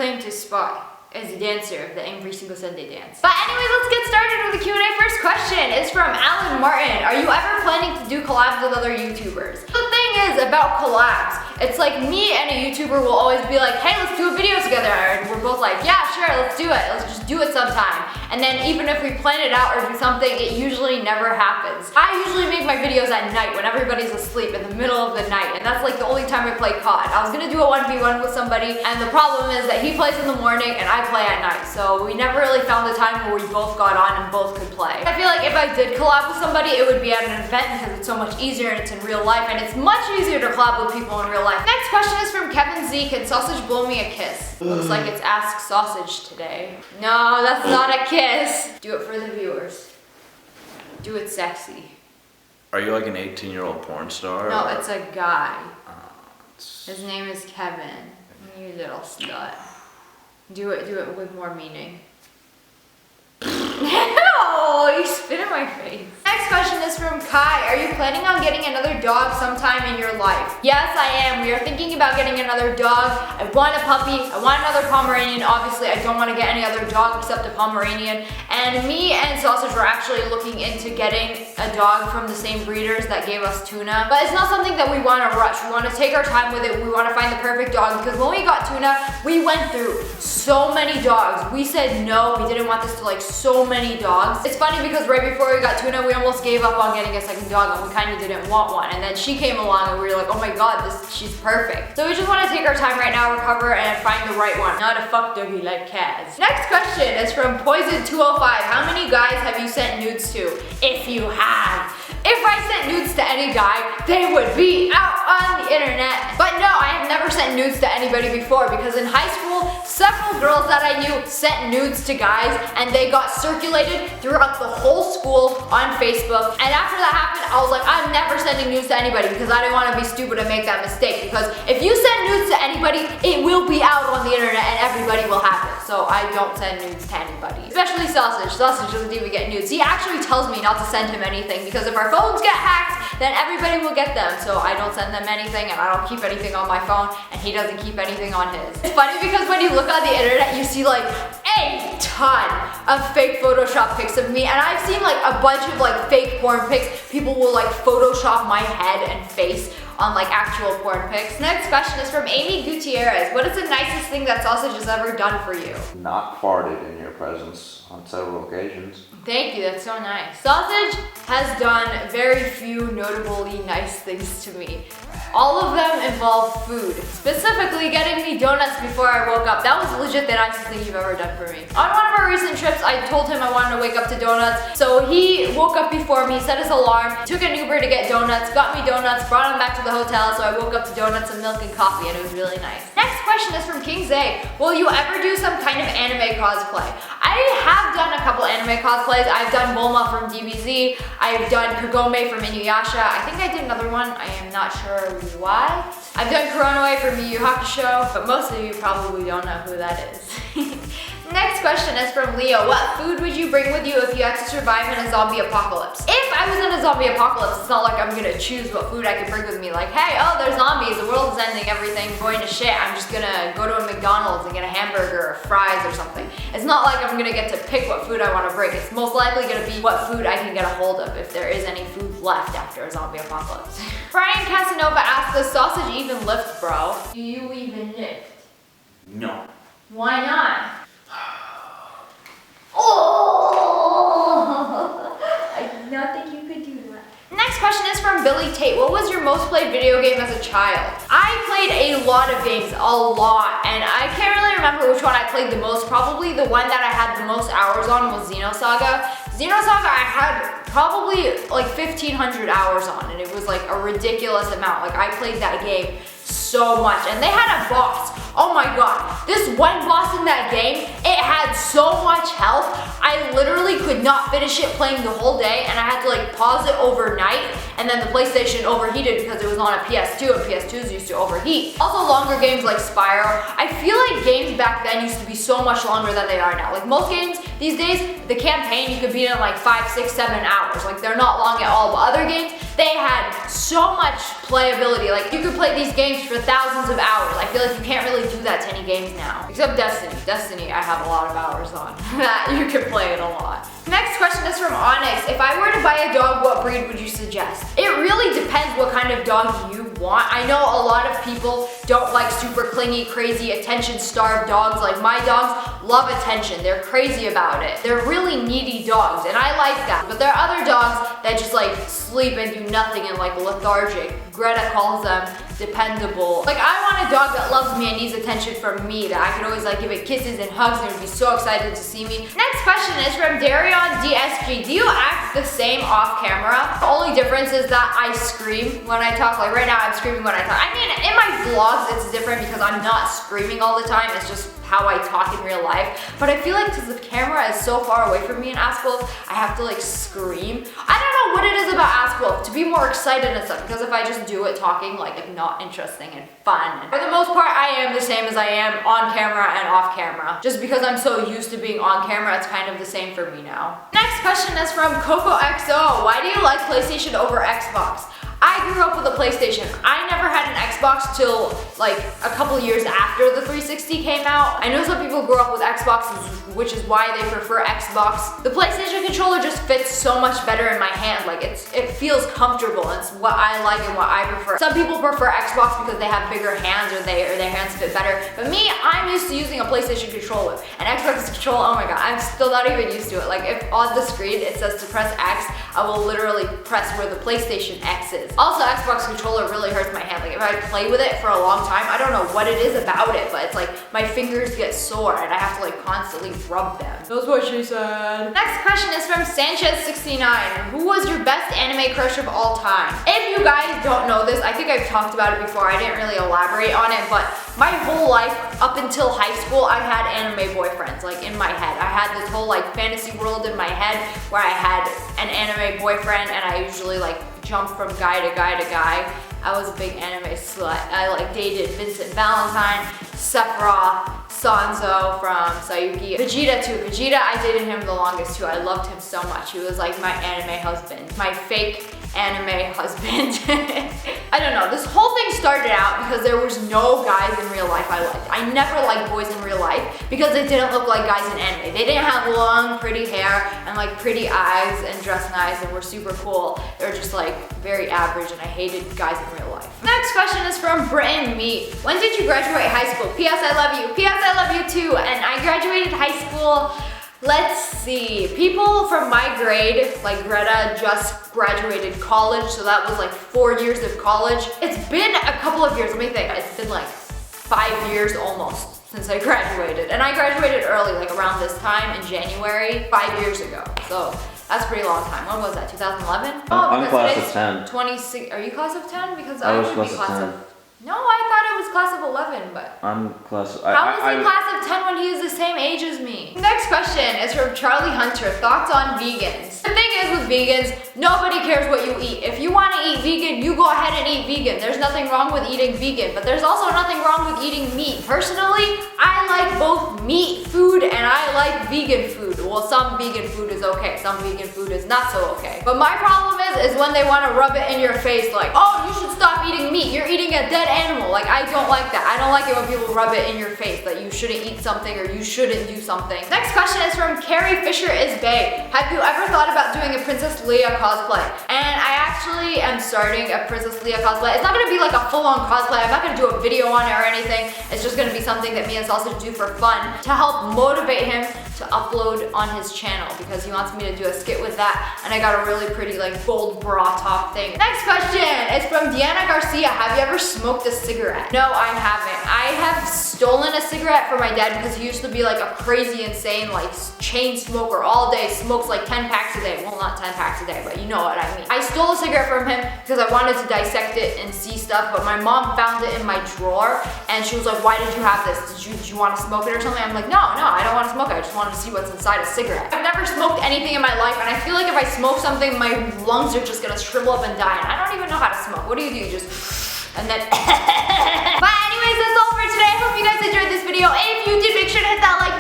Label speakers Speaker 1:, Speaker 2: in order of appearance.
Speaker 1: claim to spy as a dancer of the Every Single Sunday dance. But anyways, let's get started with the Q&A. First question is from Alan Martin. Are you ever planning to do collabs with other YouTubers? The thing is about collabs, it's like me and a YouTuber will always be like, hey, let's do a video together. And we're both like, yeah, sure, let's do it. Let's just do it sometime. And then even if we plan it out or do something, it usually never happens. I usually make my videos at night when everybody's asleep in the middle of the night. And that's like the only time I play COD. I was gonna do a 1v1 with somebody, and the problem is that he plays in the morning and I play at night. So we never really found the time where we both got on and both could play. I feel like if I did collab with somebody, it would be at an event because it's so much easier and it's in real life, and it's much easier to collab with people in real life. Next question is from Kevin Z. Can Sausage blow me a kiss? Looks like it's Ask Sausage today. No, that's not a kiss. Do it for the viewers. Do it sexy.
Speaker 2: Are you like an 18-year-old porn star?
Speaker 1: No, it's a guy. His name is Kevin. You little slut. Do it with more meaning. No, you spit in my face. Next question is from Kai. Are you planning on getting another dog sometime in your life? Yes, I am. We are thinking about getting another dog. I want a puppy. I want another Pomeranian. Obviously, I don't want to get any other dog except a Pomeranian. And me and Sausage were actually looking into getting a dog from the same breeders that gave us Tuna. But it's not something that we want to rush. We want to take our time with it. We want to find the perfect dog, because when we got Tuna, we went through so many dogs. We said no. We didn't want this to like so many dogs. It's funny because right before we got Tuna, we almost gave up on getting a second dog, and we kind of didn't want one. And then she came along and we were like, oh my god, she's perfect. So we just want to take our time right now, recover, and find the right one. Not a fuck doggy like Kaz. Next question is from Poison205. How many guys have you sent nudes to? If you have. If I sent nudes to any guy, they would be out on the internet. But no, I have never sent nudes to anybody before, because in high school, several girls that I knew sent nudes to guys, and they got circulated throughout the whole school on Facebook. And after that happened, I was like, I'm never sending nudes to anybody, because I didn't want to be stupid and make that mistake. Because if you send nudes to anybody, it will be out on the internet and everybody will have it. So I don't send nudes to anybody. Especially Sausage. Sausage doesn't even get nudes. He actually tells me not to send him anything, because if our phones get hacked, then everybody will get them. So I don't send them anything, and I don't keep anything on my phone, and he doesn't keep anything on his. It's funny because when you look on the internet, you see like a ton of fake Photoshop pics of me, and I've seen like a bunch of like fake porn pics. People will like Photoshop my head and face on like actual porn pics. Next question is from Amy Gutierrez. What is the nicest thing that Sausage has ever done for you?
Speaker 2: Not farted in your presence on several occasions.
Speaker 1: Thank you, that's so nice. Sausage has done very few notably nice things to me. All of them involve food. Specifically, getting me donuts before I woke up. That was legit the nicest thing you've ever done for me. On one of our recent trips, I told him I wanted to wake up to donuts. So he woke up before me, set his alarm, took an Uber to get donuts, got me donuts, brought him back to the hotel. So I woke up to donuts and milk and coffee, and it was really nice. Next question is from King Zay. Will you ever do some kind of anime cosplay? I have done a couple anime cosplays. I've done Bulma from DBZ. I've done Kagome from Inuyasha. I think I did another one. I am not sure why. I've done Kuronoe from Yu Yu Hakusho, but most of you probably don't know who that is. Next question is from Leo. What food would you bring with you if you had to survive in a zombie apocalypse? If I was in a zombie apocalypse, it's not like I'm gonna choose what food I could bring with me. Like, hey, oh, there's zombies, the world is ending, everything going to shit. I'm just gonna go to a McDonald's and get a hamburger or fries or something. It's not like I'm gonna get to pick what food I want to bring. It's most likely gonna be what food I can get a hold of if there is any food left after a zombie apocalypse. Brian Casanova asked, does Sausage even lift, bro? Do you even lift?
Speaker 2: No.
Speaker 1: Why not? Oh! I did not think you could do that. Next question is from Billy Tate. What was your most played video game as a child? I played a lot of games, a lot, and I can't really remember which one I played the most. Probably the one that I had the most hours on was Xenosaga. Xenosaga I had probably like 1,500 hours on, and it was like a ridiculous amount. Like I played that game so much, and they had a boss. Oh my god, this one boss in that game, it had had so much health, I literally could not finish it playing the whole day, and I had to like pause it overnight, and then the PlayStation overheated because it was on a PS2, and PS2s used to overheat. Also longer games like Spyro. I feel like games back then used to be so much longer than they are now. Like most games these days, the campaign you could beat in like 5, 6, 7 hours. Like they're not long at all, but other games, they had so much playability. Like you could play these games for thousands of hours. I feel like you can't really do that to any games now. Except Destiny. Destiny I have a lot of hours on. That you can play it a lot. Next question is from Onyx. If I were to buy a dog, what breed would you suggest? It really depends what kind of dog you want. I know a lot of people don't like super clingy, crazy, attention-starved dogs. Like my dogs love attention. They're crazy about it. They're really needy dogs, and I like that. But there are other dogs that just like sleep and do nothing and like lethargic. Greta calls them dependable. Like I want a dog that loves me and needs attention from me, that I could always like give it kisses and hugs and it would be so excited to see me. Next question is from Darion DSG. Do you act the same off camera? The only difference is that I scream when I talk. Like right now I'm screaming when I talk. I mean, in my vlogs it's different because I'm not screaming all the time. It's just how I talk in real life. But I feel like because the camera is so far away from me in Ask Wolf, I have to like scream. I don't know what it is about Ask Wolf to be more excited and stuff, because if I just do it talking, like it's not interesting and fun. For the most part, I am the same as I am on camera and off camera. Just because I'm so used to being on camera, it's kind of the same for me now. Next question is from Coco XO. Why do you like PlayStation over Xbox? I grew up with a PlayStation. I never had an Xbox till like a couple years after the 360 came out. I know some people grew up with Xboxes, which is why they prefer Xbox. The PlayStation controller just fits so much better in my hand. Like it feels comfortable, and it's what I like and what I prefer. Some people prefer Xbox because they have bigger hands or their hands fit better. But me, I'm used to using a PlayStation controller. An Xbox controller, oh my god, I'm still not even used to it. Like if on the screen it says to press X, I will literally press where the PlayStation X is. Also, Xbox controller really hurts my hand. Like if I play with it for a long time, I don't know what it is about it, but it's like my fingers get sore and I have to like constantly rub them. That's what she said. Next question is from Sanchez69. Who was your best anime crush of all time? If you guys don't know this, I think I've talked about it before. I didn't really elaborate on it, but my whole life up until high school, I had anime boyfriends like in my head. I had this whole like fantasy world in my head where I had an anime boyfriend, and I usually like jump from guy to guy to guy. I was a big anime slut. I like dated Vincent Valentine, Sephiroth, Sanzo from Sayuki, Vegeta too. Vegeta, I dated him the longest too. I loved him so much. He was like my anime husband, my fake anime husband. I don't know, this whole thing started out because there was no guys in real life I liked. I never liked boys in real life because they didn't look like guys in anime. They didn't have long, pretty hair and like pretty eyes and dress nice and were super cool. They were just like very average, and I hated guys in real life. Next question is from Britton Meat. When did you graduate high school? P.S. I love you. P.S. I love you too. And I graduated high school, let's see, people from my grade, like Greta, just graduated college, so that was like 4 years of college. It's been a couple of years, let me think. It's been like 5 years almost since I graduated. And I graduated early, like around this time in January, 5 years ago. So that's a pretty long time. When was that, 2011?
Speaker 2: I'm class of 10.
Speaker 1: 26, are you class of 10? Because
Speaker 2: I was
Speaker 1: would be
Speaker 2: class of 10.
Speaker 1: No, I thought it was class of 11, but.
Speaker 2: I'm class of...
Speaker 1: How is he class of 10 when he is the same age as me? Next question is from Charlie Hunter. Thoughts on vegans? The thing is with vegans, nobody cares what you eat. If you want to eat vegan, you go ahead and eat vegan. There's nothing wrong with eating vegan, but there's also nothing wrong with eating meat. Personally, I like both meat food and I like vegan food. Well, some vegan food is okay. Some vegan food is not so okay. But my problem is when they want to rub it in your face like, oh, you should stop eating meat. You're eating a dead animal. Like, I don't like that. I don't like it when people rub it in your face that you shouldn't eat something or you shouldn't do something. Next question is from Carrie Fisher is Bae. Have you ever thought about doing a Princess Leia cosplay? And I actually am starting a Princess Leia cosplay. It's not gonna be like a full-on cosplay. I'm not gonna do a video on it or anything. It's just gonna be something that me and Salsa do for fun to help motivate him to upload on his channel, because he wants me to do a skit with that, and I got a really pretty like bold bra top thing. Next question is from Deanna Garcia. Have you ever smoked a cigarette? No, I haven't. I have stolen a cigarette from my dad because he used to be like a crazy, insane, like chain smoker all day, smokes like 10 packs a day. Well, not 10 packs a day, but you know what I mean. I stole a cigarette from him because I wanted to dissect it and see stuff, but my mom found it in my drawer and she was like, why did you have this? Did you want to smoke it or something? I'm like, no, I don't want to smoke it. I just wanted to see what's inside a cigarette. I've never smoked anything in my life, and I feel like if I smoke something, my lungs are just gonna shrivel up and die, and I don't even know how to smoke. What do? You just, and then, but anyways, that's all for today. I hope you guys enjoyed this video. If you did, make sure to hit that like